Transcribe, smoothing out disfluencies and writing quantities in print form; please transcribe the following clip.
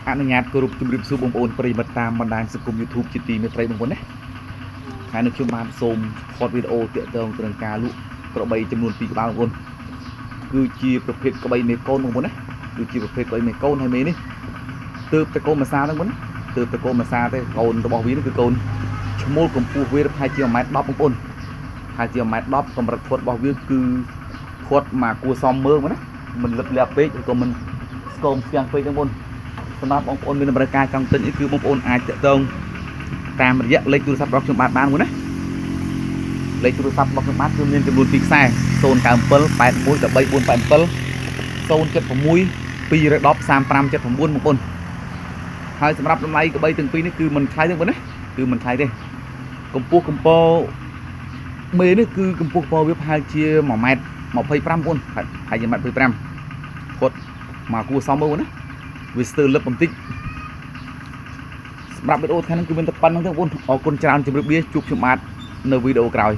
អនុញ្ញាតគោរពជម្រាបសួរបងប្អូនប្រិយមិត្តតាមបណ្ដាញសង្គម YouTube ជាទីមេត្រីបងប្អូនណាហើយនៅខ្ញុំបានសូមថតវីដេអូទាក់ទងទៅនឹងការលក់ក្របីចំនួន2ក្បាលបងប្អូនគឺជាប្រភេទក្របីមេកូនបងប្អូនណាគឺជាប្រភេទក្របីមេកូនហើយមេនេះទើបតែកូនមួយសាហ្នឹងបងប្អូនទើបតែកូនមួយសាទេកូនរបស់វានេះគឺកូនឈ្មោលកម្ពស់វាប្រហែលជា 1m10 បងប្អូនហើយជា 1m10 កម្រិតធាត់របស់វាគឺធាត់មកគួរសមមើលបងណាមិនលឹបលាប់ពេកឬក៏មិនស្គមស្គាំងពេកបងប្អូនសម្រាប់បងប្អូនមានតម្រូវការចង់ទិញគឺបងប្អូនអាចទាក់ទងតាមរយៈលេខទូរស័ព្ទរបស់ខ្ញុំបានបងណាលេខទូរស័ព្ទរបស់ខ្ញុំបានគឺមានចំនួន2ខ្សែ097 81 13 487 076 210 3579បងប្អូនហើយសម្រាប់តម្លៃក្បីទាំងពីរនេះគឺមិនថ្លៃទេបងណាគឺមិនថ្លៃទេកម្ពស់កម្ពស់មេនេះគឺកម្ពស់កម្ពស់វាប្រហែលជា 1m25 បងប្អូនហើយជា 1m25 គាត់មកគួរសមមើលណាវាស្ទើរលឹបបន្តិចសម្រាប់វីដេអូថ្ងៃនេះគឺមានតែប៉ុណ្្នឹងទេបងប្អូនអរគុណច្រើនជម្រាបលាជួបខ្ញុំបាទនៅវីដេអូក្រោយ